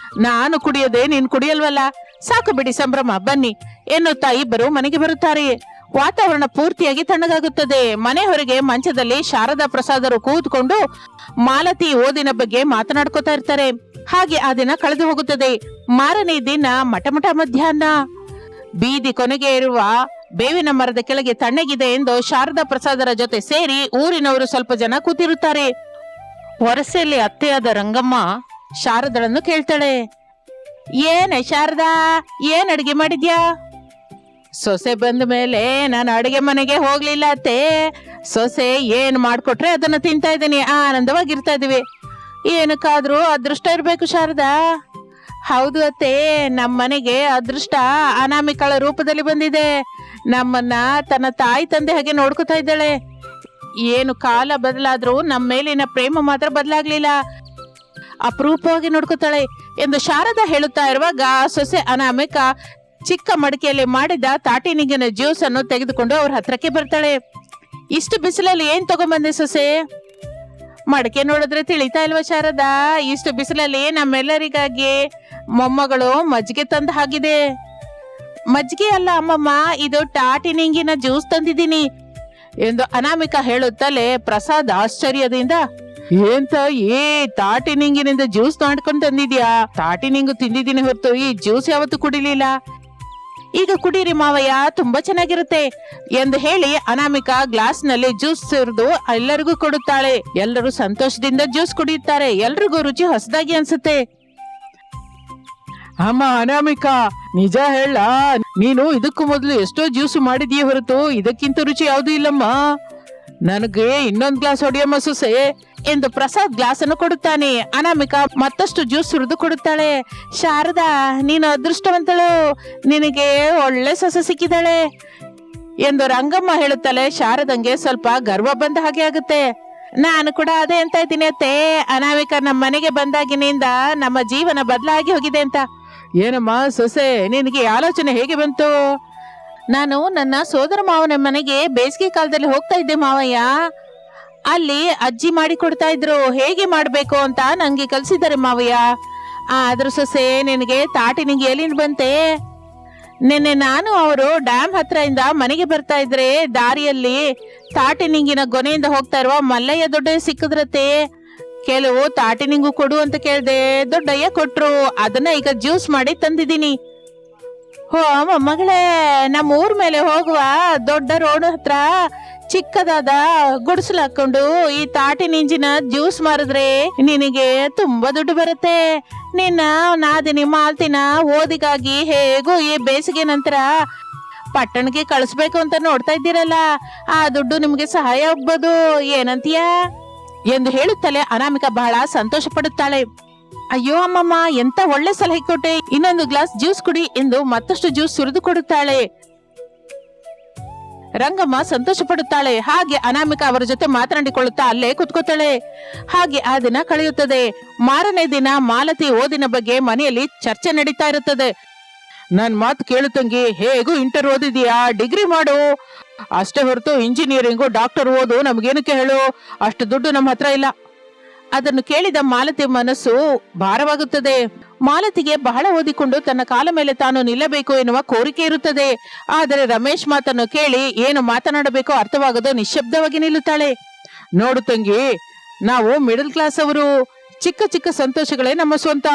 ನಾನು ಕುಡಿಯೋದೆ, ನೀನ್ ಕುಡಿಯಲ್ವಲ್ಲ. ಸಾಕು ಬಿಡಿ ಸಂಭ್ರಮ, ಬನ್ನಿ ಎನ್ನುತ್ತಾ ಇಬ್ಬರು ಮನೆಗೆ ಬರುತ್ತಾರೆ. ವಾತಾವರಣ ಪೂರ್ತಿಯಾಗಿ ತಣ್ಣಗಾಗುತ್ತದೆ. ಮನೆ ಹೊರಗೆ ಮಂಚದಲ್ಲಿ ಶಾರದಾ ಪ್ರಸಾದರು ಕೂತ್ಕೊಂಡು ಮಾಲತಿ ಓದಿನ ಬಗ್ಗೆ ಮಾತನಾಡ್ಕೋತಾ ಇರ್ತಾರೆ. ಹಾಗೆ ಆ ದಿನ ಕಳೆದು ಹೋಗುತ್ತದೆ. ಮಾರನೇ ದಿನ ಮಟಮಟ ಮಧ್ಯಾಹ್ನ ಬೀದಿ ಕೊನೆಗೆ ಇರುವ ಬೇವಿನ ಮರದ ಕೆಳಗೆ ತಣ್ಣಗಿದೆ ಎಂದು ಶಾರದಾ ಪ್ರಸಾದರ ಜೊತೆ ಸೇರಿ ಊರಿನವರು ಸ್ವಲ್ಪ ಜನ ಕೂತಿರುತ್ತಾರೆ. ಹೊರಸೆಯಲ್ಲಿ ಅತ್ತೆಯಾದ ರಂಗಮ್ಮ ಶಾರದಳನ್ನು ಕೇಳ್ತಾಳೆ, ಏನೇ ಶಾರದಾ, ಏನ್ ಅಡಿಗೆ ಮಾಡಿದ್ಯಾ? ಸೊಸೆ ಬಂದ ಮೇಲೆ ನಾನು ಅಡುಗೆ ಮನೆಗೆ ಹೋಗ್ಲಿಲ್ಲ ಅತ್ತೆ. ಸೊಸೆ ಏನ್ ಮಾಡ್ಕೊಟ್ರೆ ಅದನ್ನ ತಿಂತಾ ಇದ್ದೀನಿ, ಆನಂದವಾಗಿರ್ತಾ ಇದೀವಿ. ಏನಕ್ಕಾದ್ರೂ ಅದೃಷ್ಟ ಇರ್ಬೇಕು ಶಾರದಾ. ಹೌದು ಅತ್ತೆ, ನಮ್ಮ ಮನೆಗೆ ಅದೃಷ್ಟ ಅನಾಮಿಕಳ ರೂಪದಲ್ಲಿ ಬಂದಿದೆ. ನಮ್ಮನ್ನ ತನ್ನ ತಾಯಿ ತಂದೆ ಹಾಗೆ ನೋಡ್ಕೊತಾ ಇದ್ದಾಳೆ. ಏನು ಕಾಲ ಬದಲಾದ್ರೂ ನಮ್ಮ ಮೇಲಿನ ಪ್ರೇಮ ಮಾತ್ರ ಬದಲಾಗ್ಲಿಲ್ಲ. ಅಪರೂಪವಾಗಿ ನೋಡ್ಕೊತಾಳೆ ಎಂದು ಶಾರದಾ ಹೇಳುತ್ತಾ ಇರುವಾಗ ಸೊಸೆ ಅನಾಮಿಕ ಚಿಕ್ಕ ಮಡಿಕೆಯಲ್ಲಿ ಮಾಡಿದ ತಾಟಿ ನಿಂಗಿನ ಜ್ಯೂಸ್ ಅನ್ನು ತೆಗೆದುಕೊಂಡು ಅವ್ರ ಹತ್ರಕ್ಕೆ ಬರ್ತಾಳೆ. ಇಷ್ಟು ಬಿಸಿಲಲ್ಲಿ ಏನ್ ತಗೊಂಬಂದೆ ಸೊಸೆ? ಮಡಿಕೆ ನೋಡಿದ್ರೆ ತಿಳಿತಾ ಇಲ್ವಾ ಶಾರದಾ? ಇಷ್ಟು ಬಿಸಿಲಲ್ಲಿ ನಮ್ಮೆಲ್ಲರಿಗಾಗಿ ಮೊಮ್ಮಗಳು ಮಜ್ಜಿಗೆ ತಂದ ಹಾಗಿದೆ. ಮಜ್ಜಿಗೆ ಅಲ್ಲ ಅಮ್ಮಮ್ಮ, ಇದು ತಾಟಿ ನಿಂಗಿನ ಜ್ಯೂಸ್ ತಂದಿದ್ದೀನಿ ಎಂದು ಅನಾಮಿಕ ಹೇಳುತ್ತಲೇ ಪ್ರಸಾದ್ ಆಶ್ಚರ್ಯದಿಂದ, ಏನ್ ತಾಯಿ, ತಾಟಿ ನಿಂಗಿನಿಂದ ಜ್ಯೂಸ್ ಮಾಡ್ಕೊಂಡು ತಂದಿದ್ಯಾ? ತಾಟಿ ನಿಂಗು ತಿಂದಿದ್ದೀನಿ ಹೊರತು ಈ ಜ್ಯೂಸ್ ಯಾವತ್ತೂ ಕುಡಿಲಿಲ್ಲ. ಈಗ ಕುಡೀರಿ ಮಾವಯ್ಯ, ತುಂಬಾ ಚೆನ್ನಾಗಿರುತ್ತೆ ಎಂದು ಹೇಳಿ ಅನಾಮಿಕ ಗ್ಲಾಸ್ ನಲ್ಲಿ ಜ್ಯೂಸ್ ಸುರಿದು ಎಲ್ಲರಿಗೂ ಕೊಡುತ್ತಾಳೆ. ಎಲ್ಲರೂ ಸಂತೋಷದಿಂದ ಜ್ಯೂಸ್ ಕುಡಿಯುತ್ತಾರೆ. ಎಲ್ರಿಗೂ ರುಚಿ ಹೊಸದಾಗಿ ಅನ್ಸುತ್ತೆ. ಅಮ್ಮ ಅನಾಮಿಕ, ನಿಜ ಹೇಳ, ನೀನು ಇದಕ್ಕೂ ಮೊದಲು ಎಷ್ಟೋ ಜ್ಯೂಸ್ ಮಾಡಿದೀಯ ಹೊರತು ಇದಕ್ಕಿಂತ ರುಚಿ ಯಾವ್ದು ಇಲ್ಲಮ್ಮ. ನನಗೆ ಇನ್ನೊಂದ್ ಗ್ಲಾಸ್ ಹೊಡಿಯಮ್ಮ ಸೊಸೆ ಎಂದು ಪ್ರಸಾದ್ ಗ್ಲಾಸ್ ಅನ್ನು ಕೊಡುತ್ತಾನೆ. ಅನಾಮಿಕ ಮತ್ತಷ್ಟು ಜ್ಯೂಸ್ ಸುರಿದು ಕೊಡುತ್ತಾಳೆ. ಶಾರದಾ, ನೀನು ಅದೃಷ್ಟವಂತಳು, ನಿನಗೆ ಒಳ್ಳೆ ಸೊಸೆ ಸಿಕ್ಕಿದಾಳೆ ಎಂದು ರಂಗಮ್ಮ ಹೇಳುತ್ತಲೇ ಶಾರದಂಗೆ ಸ್ವಲ್ಪ ಗರ್ವ ಬಂದ ಹಾಗೆ ಆಗುತ್ತೆ. ನಾನು ಕೂಡ ಅದೇ ಅಂತ ಇದ್ದೀನಿ ಅತ್ತೆ. ಅನಾಮಿಕ ನಮ್ಮ ಮನೆಗೆ ಬಂದಾಗಿನಿಂದ ನಮ್ಮ ಜೀವನ ಬದಲಾಗಿ ಹೋಗಿದೆ ಅಂತ. ಏನಮ್ಮ ಸೊಸೆ, ನಿನಗೆ ಆಲೋಚನೆ ಹೇಗೆ ಬಂತು? ನಾನು ನನ್ನ ಸೋದರ ಮಾವನ ಮನೆಗೆ ಬೇಸಿಗೆ ಕಾಲದಲ್ಲಿ ಹೋಗ್ತಾ ಇದ್ದೆ ಮಾವಯ್ಯ. ಅಲ್ಲಿ ಅಜ್ಜಿ ಮಾಡಿ ಕೊಡ್ತಾ ಇದ್ರು, ಹೇಗೆ ಮಾಡ್ಬೇಕು ಅಂತ ನಂಗೆ ಕಲ್ಸಿದ್ದಾರೆ ಮಾವಯ್ಯ. ಆದ್ರೂ ಸೊಸೆ, ನಿನಗೆ ತಾಟಿ ನಿಂಗೆ ಎಲ್ಲಿಂದ ಬಂತೆ? ನಿನ್ನೆ ನಾನು ಅವರು ಡ್ಯಾಮ್ ಹತ್ರ ಇಂದ ಮನೆಗೆ ಬರ್ತಾ ಇದ್ರೆ ದಾರಿಯಲ್ಲಿ ತಾಟಿ ನಿಂಗಿನ ಗೊನೆಯಿಂದ ಹೋಗ್ತಾ ಇರುವ ಮಲ್ಲಯ್ಯ ದೊಡ್ಡಯ್ಯ ಸಿಕ್ಕಿದ್ರತ್ತೆ. ಕೆಲವು ತಾಟಿ ನಿಂಗು ಕೊಡು ಅಂತ ಕೇಳ್ದೆ, ದೊಡ್ಡಯ್ಯ ಕೊಟ್ರು. ಅದನ್ನ ಈಗ ಜ್ಯೂಸ್ ಮಾಡಿ ತಂದಿದ್ದೀನಿ. ಹೋ ಮಗಳೇ, ನಮ್ಮ ಊರ್ ಮೇಲೆ ಹೋಗುವ ದೊಡ್ಡ ರೋಡ್ ಹತ್ರ ಚಿಕ್ಕದಾದ ಗುಡಿಸಲು ಹಾಕೊಂಡು ಈ ತಾಟಿ ನಿಂಜಿನ ಜ್ಯೂಸ್ ಮಾರಿದ್ರೆ ನಿನಗೆ ತುಂಬಾ ದುಡ್ಡು ಬರುತ್ತೆ. ನಿನ್ನ ನಾದಿನಿ ಮಾಲ್ತಿನ ಓದಿಗಾಗಿ ಹೇಗೂ ಈ ಬೇಸಿಗೆ ನಂತರ ಪಟ್ಟಣಕ್ಕೆ ಕಳಿಸ್ಬೇಕು ಅಂತ ನೋಡ್ತಾ ಇದ್ದೀರಲ್ಲ, ಆ ದುಡ್ಡು ನಿಮ್ಗೆ ಸಹಾಯ ಆಗ್ಬೋದು, ಏನಂತೀಯ ಎಂದು ಹೇಳುತ್ತಲೇ ಅನಾಮಿಕ ಬಹಳ ಸಂತೋಷ ಪಡುತ್ತಾಳೆ. ಅಯ್ಯೋ ಅಮ್ಮಮ್ಮ, ಎಂತ ಒಳ್ಳೆ ಸಲಹೆ ಕೊಟ್ಟೆ, ಇನ್ನೊಂದು ಗ್ಲಾಸ್ ಜ್ಯೂಸ್ ಕುಡಿ ಎಂದು ಮತ್ತಷ್ಟು ಜ್ಯೂಸ್ ಸುರಿದು ಕೊಡುತ್ತಾಳೆ. ರಂಗಮ್ಮ ಸಂತೋಷ ಪಡುತ್ತಾಳೆ. ಹಾಗೆ ಅನಾಮಿಕ ಅವರ ಜೊತೆ ಮಾತನಾಡಿಕೊಳ್ಳುತ್ತಾ ಅಲ್ಲೇ ಕುತ್ಕೋತಾಳೆ. ಹಾಗೆ ಆ ದಿನ ಕಳೆಯುತ್ತದೆ. ಮಾರನೇ ದಿನ ಮಾಲತಿ ಓದಿನ ಬಗ್ಗೆ ಮನೆಯಲ್ಲಿ ಚರ್ಚೆ ನಡೀತಾ ಇರುತ್ತದೆ. ನನ್ ಮಾತು ಕೇಳು ತಂಗಿ, ಹೇಗೂ ಇಂಟರ್ ಓದಿದೀಯಾ, ಡಿಗ್ರಿ ಮಾಡು, ಅಷ್ಟೇ ಹೊರತು ಇಂಜಿನಿಯರಿಂಗು ಡಾಕ್ಟರ್ ಓದು ನಮ್ಗೇನಕ್ಕೆ ಹೇಳು, ಅಷ್ಟು ದುಡ್ಡು ನಮ್ಮ ಹತ್ರ ಇಲ್ಲ. ಅದನ್ನು ಕೇಳಿದ ಮಾಲತಿ ಮನಸ್ಸು ಭಾರವಾಗುತ್ತದೆ. ಮಾಲತಿಗೆ ಬಹಳ ಓದಿಕೊಂಡು ತನ್ನ ಕಾಲ ಮೇಲೆ ತಾನು ನಿಲ್ಲಬೇಕು ಎನ್ನುವ ಕೋರಿಕೆ ಇರುತ್ತದೆ. ಆದರೆ ರಮೇಶ್ ಮಾತನ್ನು ಕೇಳಿ ಏನು ಮಾತನಾಡಬೇಕೋ ಅರ್ಥವಾಗದು ನಿಶ್ಶಬ್ದವಾಗಿ ನಿಲ್ಲುತ್ತಾಳೆ. ನೋಡು ತಂಗಿ, ನಾವು ಮಿಡಲ್ ಕ್ಲಾಸ್ ಅವರು, ಚಿಕ್ಕ ಚಿಕ್ಕ ಸಂತೋಷಗಳೇ ನಮ್ಮ ಸ್ವಂತ.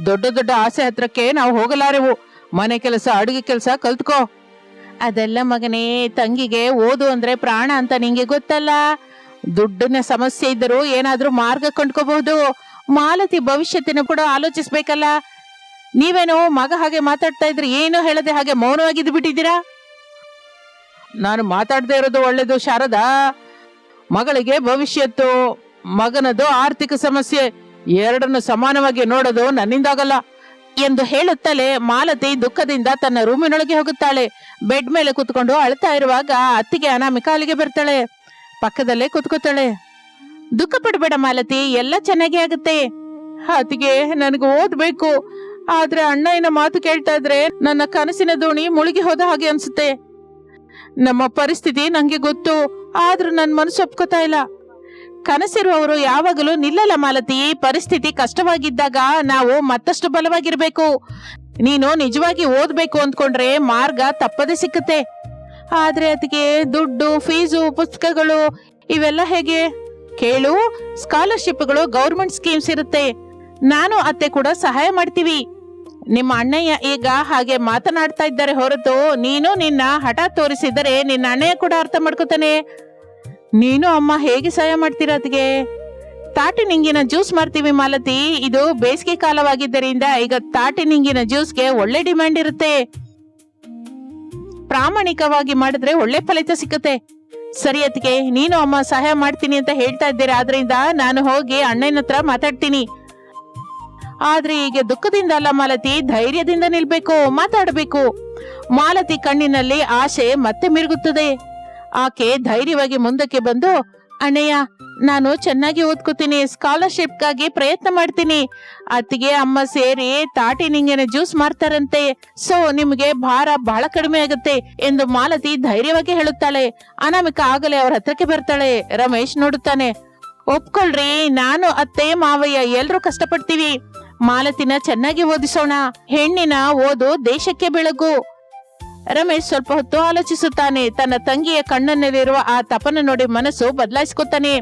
ದೊಡ್ಡ ದೊಡ್ಡ ಆಸೆ ಹತ್ರಕ್ಕೆ ನಾವು ಹೋಗಲಾರೆವು. ಮನೆ ಕೆಲಸ, ಅಡುಗೆ ಕೆಲಸ ಕಲ್ತ್ಕೋ. ಅದೆಲ್ಲ ಮಗನೇ, ತಂಗಿಗೆ ಓದು ಅಂದ್ರೆ ಪ್ರಾಣ ಅಂತ ನಿಂಗೆ ಗೊತ್ತಲ್ಲ. ದುಡ್ಡಿನ ಸಮಸ್ಯೆ ಇದ್ದರೂ ಏನಾದ್ರೂ ಮಾರ್ಗ ಕಂಡ್ಕೋಬಹುದು. ಮಾಲತಿ ಭವಿಷ್ಯತ್ತಿನ ಕೂಡ ಆಲೋಚಿಸ್ಬೇಕಲ್ಲ. ನೀವೇನೋ ಮಗ ಹಾಗೆ ಮಾತಾಡ್ತಾ ಇದ್ರೆ ಏನು ಹೇಳದೆ ಹಾಗೆ ಮೌನವಾಗಿದ್ದು ಬಿಟ್ಟಿದ್ದೀರಾ? ನಾನು ಮಾತಾಡದೆ ಇರೋದು ಒಳ್ಳೇದು ಶಾರದಾ. ಮಗಳಿಗೆ ಭವಿಷ್ಯತ್ತು, ಮಗನದು ಆರ್ಥಿಕ ಸಮಸ್ಯೆ, ಎರಡನ್ನು ಸಮಾನವಾಗಿ ನೋಡೋದು ನನ್ನಿಂದಾಗಲ್ಲ ಎಂದು ಹೇಳುತ್ತಲೇ ಮಾಲತಿ ದುಃಖದಿಂದ ತನ್ನ ರೂಮಿನೊಳಗೆ ಹೋಗುತ್ತಾಳೆ. ಬೆಡ್ ಮೇಲೆ ಕುತ್ಕೊಂಡು ಅಳ್ತಾ ಇರುವಾಗ ಅತ್ತಿಗೆ ಅನಾಮಿಕಾ ಅಲ್ಲಿಗೆ ಬರ್ತಾಳೆ. ಪಕ್ಕದಲ್ಲೇ ಕುತ್ಕೋತಾಳೆ. ದುಃಖ ಪಡಬೇಡ ಮಾಲತಿ, ಎಲ್ಲ ಚೆನ್ನಾಗಿ ಆಗುತ್ತೆ. ಅತ್ತಿಗೆ, ನನಗೆ ಓದ್ಬೇಕು, ಆದ್ರೆ ಅಣ್ಣಯ್ಯನ ಮಾತು ಕೇಳ್ತಾ ಇದ್ರೆ ನನ್ನ ಕನಸಿನ ದೋಣಿ ಮುಳುಗಿ ಹೋದ ಹಾಗೆ ಅನ್ಸುತ್ತೆ. ನಮ್ಮ ಪರಿಸ್ಥಿತಿ ನಂಗೆ ಗೊತ್ತು, ಆದ್ರೂ ನನ್ನ ಮನಸ್ಸು ಒಪ್ಕೋತಾ ಇಲ್ಲ. ಕನಸಿರುವವರು ಯಾವಾಗಲೂ ನಿಲ್ಲಲ್ಲ ಮಾಲತಿ. ಪರಿಸ್ಥಿತಿ ಕಷ್ಟವಾಗಿದ್ದಾಗ ನಾವು ಮತ್ತಷ್ಟು ಬಲವಾಗಿರ್ಬೇಕು. ನೀನು ನಿಜವಾಗಿ ಓದ್ಬೇಕು ಅಂದ್ಕೊಂಡ್ರೆ ಮಾರ್ಗ ತಪ್ಪದೆ ಸಿಕ್ಕುತ್ತೆ. ಆದ್ರೆ ಅದಕ್ಕೆ ದುಡ್ಡು, ಫೀಸು, ಪುಸ್ತಕಗಳು ಇವೆಲ್ಲ ಹೇಗೆ? ಕೇಳು, ಸ್ಕಾಲರ್ಶಿಪ್ಗಳು, ಗೌರ್ಮೆಂಟ್ ಸ್ಕೀಮ್ಸ್ ಇರುತ್ತೆ. ನಾನು ಅತ್ತೆ ಕೂಡ ಸಹಾಯ ಮಾಡ್ತೀವಿ. ನಿಮ್ಮ ಅಣ್ಣಯ್ಯ ಈಗ ಹಾಗೆ ಮಾತನಾಡ್ತಾ ಇದ್ದಾರೆ ಹೊರತು ನೀನು ನಿನ್ನ ಹಠ ತೋರಿಸಿದರೆ ನಿನ್ನ ಅಣ್ಣಯ್ಯ ಕೂಡ ಅರ್ಥ ಮಾಡ್ಕೋತಾನೆ. ನೀನು ಅಮ್ಮ ಹೇಗೆ ಸಹಾಯ ಮಾಡ್ತೀರಾ ಅದಕ್ಕೆ? ತಾಟಿ ನಿಂಗಿನ ಜ್ಯೂಸ್ ಮಾಡ್ತೀವಿ ಮಾಲತಿ. ಇದು ಬೇಸಿಗೆ ಕಾಲವಾಗಿದ್ದರಿಂದ ಈಗ ತಾಟಿ ನಿಂಗಿನ ಜ್ಯೂಸ್ಗೆ ಒಳ್ಳೆ ಡಿಮ್ಯಾಂಡ್ ಇರುತ್ತೆ. ಪ್ರಾಮಾಣಿಕವಾಗಿ ಮಾಡಿದ್ರೆ ಒಳ್ಳೆ ಫಲಿತ ಸಿಕ್ಕುತ್ತೆ. ಸರಿ ಅತ್ತಿಗೆ, ನೀನು ಅಮ್ಮ ಸಹಾಯ ಮಾಡ್ತೀನಿ ಅಂತ ಹೇಳ್ತಾ ಇದ್ದೀರಾ, ಆದ್ರಿಂದ ನಾನು ಹೋಗಿ ಅಣ್ಣನ ಹತ್ರ ಮಾತಾಡ್ತೀನಿ. ಆದ್ರೆ ಈಗ ದುಃಖದಿಂದ ಅಲ್ಲ ಮಾಲತಿ, ಧೈರ್ಯದಿಂದ ನಿಲ್ಬೇಕು, ಮಾತಾಡಬೇಕು. ಮಾಲತಿ ಕಣ್ಣಿನಲ್ಲಿ ಆಸೆ ಮತ್ತೆ ಮಿರುಗುತ್ತದೆ. ಆಕೆ ಧೈರ್ಯವಾಗಿ ಮುಂದಕ್ಕೆ ಬಂದು, ಅಣ್ಣಯ್ಯ, ನಾನು ಚೆನ್ನಾಗಿ ಓದ್ಕೋತೀನಿ, ಸ್ಕಾಲರ್ಶಿಪ್ಗಾಗಿ ಪ್ರಯತ್ನ ಮಾಡ್ತೀನಿ. ಅತ್ತಿಗೆ ಅಮ್ಮ ಸೇರಿ ತಾಟಿ ನಿಂಗಿನ ಜ್ಯೂಸ್ ಮಾರ್ತಾರಂತೆ, ಸೊ ನಿಮ್ಗೆ ಭಾರ ಬಹಳ ಕಡಿಮೆ ಆಗುತ್ತೆ ಎಂದು ಮಾಲತಿ ಧೈರ್ಯವಾಗಿ ಹೇಳುತ್ತಾಳೆ. ಅನಾಮಿಕಾ ಆಗಲೇ ಅವ್ರ ಹತ್ರಕ್ಕೆ ಬರ್ತಾಳೆ. ರಮೇಶ್ ನೋಡುತ್ತಾನೆ. ಒಪ್ಕೊಳ್ರಿ, ನಾನು ಅತ್ತೆ ಮಾವಯ್ಯ ಎಲ್ರೂ ಕಷ್ಟಪಡ್ತೀವಿ. ಮಾಲತಿನ ಚೆನ್ನಾಗಿ ಓದಿಸೋಣ. ಹೆಣ್ಣಿನ ಓದು ದೇಶಕ್ಕೆ ಬೆಳಗು. ರಮೇಶ್ ಸ್ವಲ್ಪ ಹೊತ್ತು ಆಲೋಚಿಸುತ್ತಾನೆ. ತನ್ನ ತಂಗಿಯ ಕಣ್ಣನಲ್ಲಿರುವ ಆ ತಪನ ನೋಡಿ ಮನಸ್ಸು ಬದಲಾಯಿಸ್ಕೊತಾನೆ.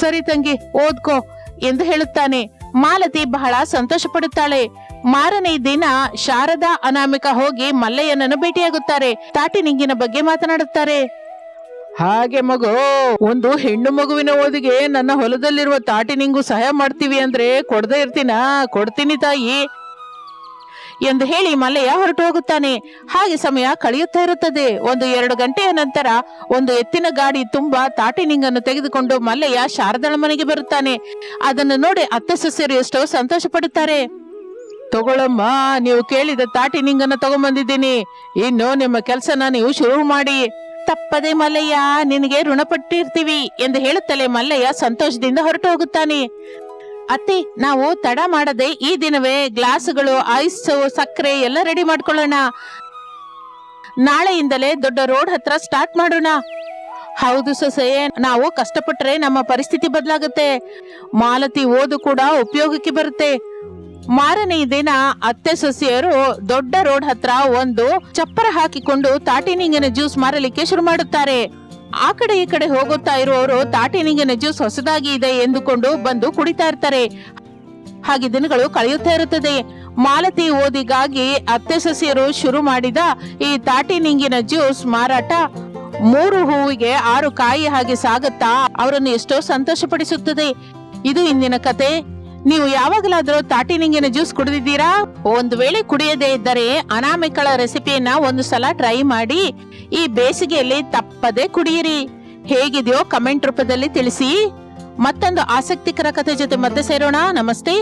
ಸರಿ ತಂಗಿ, ಓದ್ಕೋ ಎಂದು ಹೇಳುತ್ತಾನೆ. ಮಾಲತಿ ಬಹಳ ಸಂತೋಷ ಪಡುತ್ತಾಳೆ. ಮಾರನೇ ದಿನ ಶಾರದಾ, ಅನಾಮಿಕಾ ಹೋಗಿ ಮಲ್ಲಯ್ಯನನ್ನು ಭೇಟಿಯಾಗುತ್ತಾರೆ. ತಾಟಿ ನಿಂಗಿನ ಬಗ್ಗೆ ಮಾತನಾಡುತ್ತಾರೆ. ಹಾಗೆ ಮಗು, ಒಂದು ಹೆಣ್ಣು ಮಗುವಿನ ಓದಿಗೆ ನನ್ನ ಹೊಲದಲ್ಲಿರುವ ತಾಟಿ ನಿಂಗು ಸಹಾಯ ಮಾಡ್ತೀವಿ ಅಂದ್ರೆ ಕೊಡದೇ ಇರ್ತೀನಾ? ಕೊಡ್ತೀನಿ ತಾಯಿ ಎಂದು ಹೇಳಿ ಮಲ್ಲಯ್ಯ ಹೊರಟು ಹೋಗುತ್ತಾನೆ. ಹಾಗೆ ಸಮಯ ಕಳೆಯುತ್ತಾ ಇರುತ್ತದೆ. 1-2 ಗಂಟೆಯ ನಂತರ ಒಂದು ಎತ್ತಿನ ಗಾಡಿ ತುಂಬಾ ತಾಟಿ ನಿಂಗನ್ನು ತೆಗೆದುಕೊಂಡು ಮಲ್ಲಯ್ಯ ಶಾರದಳ ಮನೆಗೆ ಬರುತ್ತಾನೆ. ಅದನ್ನು ನೋಡಿ ಅತ್ತೆ ಸೊಸೆಯರು ಎಷ್ಟೋ ಸಂತೋಷ ಪಡುತ್ತಾರೆ. ತಗೊಳಮ್ಮ, ನೀವು ಕೇಳಿದ ತಾಟಿ ನಿಂಗನ್ನು ತಗೊಂಡ್ಬಂದಿದ್ದೀನಿ. ಇನ್ನು ನಿಮ್ಮ ಕೆಲಸನ ನೀವು ಶುರು ಮಾಡಿ. ತಪ್ಪದೆ ಮಲ್ಲಯ್ಯ, ನಿನಗೆ ಋಣಪಟ್ಟಿರ್ತೀವಿ ಎಂದು ಹೇಳುತ್ತಲೇ ಮಲ್ಲಯ್ಯ ಸಂತೋಷದಿಂದ ಹೊರಟು ಹೋಗುತ್ತಾನೆ. ಅತ್ತೆ, ನಾವು ತಡ ಮಾಡದೆ ಈ ದಿನವೇ ಗ್ಲಾಸ್ಗಳು, ಐಸ್, ಸಕ್ಕರೆ ಎಲ್ಲ ರೆಡಿ ಮಾಡ್ಕೊಳ್ಳೋಣ. ನಾಳೆಯಿಂದಲೇ ದೊಡ್ಡ ರೋಡ್ ಹತ್ರ ಸ್ಟಾರ್ಟ್ ಮಾಡೋಣ. ಹೌದು ಸೊಸೆ, ನಾವು ಕಷ್ಟಪಟ್ಟರೆ ನಮ್ಮ ಪರಿಸ್ಥಿತಿ ಬದಲಾಗುತ್ತೆ. ಮಾಲತಿ ಓದು ಕೂಡ ಉಪಯೋಗಕ್ಕೆ ಬರುತ್ತೆ. ಮಾರನೇ ದಿನ ಅತ್ತೆ ಸೊಸೆಯರು ದೊಡ್ಡ ರೋಡ್ ಹತ್ರ ಒಂದು ಚಪ್ಪರ ಹಾಕಿಕೊಂಡು ತಾಟಿ ನಿಂಗಿನ ಜ್ಯೂಸ್ ಮಾರಲಿಕ್ಕೆ ಶುರು ಮಾಡುತ್ತಾರೆ. ಆ ಕಡೆ ಈ ಕಡೆ ಹೋಗುತ್ತಾ ಇರುವವರು ತಾಟಿ ನಿಂಗಿನ ಜ್ಯೂಸ್ ಹೊಸದಾಗಿ ಇದೆ ಎಂದುಕೊಂಡು ಬಂದು ಕುಡಿತಾ ಇರ್ತಾರೆ. ಹಾಗೆ ದಿನಗಳು ಕಳೆಯುತ್ತಾ ಇರುತ್ತದೆ. ಮಾಲತಿ ಓದಿಗಾಗಿ ಅತ್ತೆ ಸೊಸೆಯರು ಶುರು ಮಾಡಿದ ಈ ತಾಟಿ ನಿಂಗಿನ ಜ್ಯೂಸ್ ಮಾರಾಟ 3 ಹೂವಿಗೆ 6 ಕಾಯಿ ಹಾಗೆ ಸಾಗುತ್ತಾ ಅವರನ್ನು ಎಷ್ಟೋ ಸಂತೋಷ ಪಡಿಸುತ್ತದೆ. ಇದು ಇಂದಿನ ಕತೆ. ನೀವು ಯಾವಾಗಲಾದ್ರೂ ತಾಟಿ ನಿಂಗಿನ ಜ್ಯೂಸ್ ಕುಡಿದಿದ್ದೀರಾ? ಒಂದು ವೇಳೆ ಕುಡಿಯದೇ ಇದ್ದರೆ ಅನಾಮಿಕಳ ರೆಸಿಪಿಯನ್ನ ಒಂದು ಸಲ ಟ್ರೈ ಮಾಡಿ. ಈ ಬೇಸಿಗೆಯಲ್ಲಿ ತಪ್ಪದೆ ಕುಡಿಯಿರಿ. ಹೇಗಿದೆಯೋ ಕಮೆಂಟ್ ರೂಪದಲ್ಲಿ ತಿಳಿಸಿ. ಮತ್ತೊಂದು ಆಸಕ್ತಿಕರ ಕಥೆ ಜೊತೆ ಮತ್ತೆ ಸೇರೋಣ. ನಮಸ್ತೆ.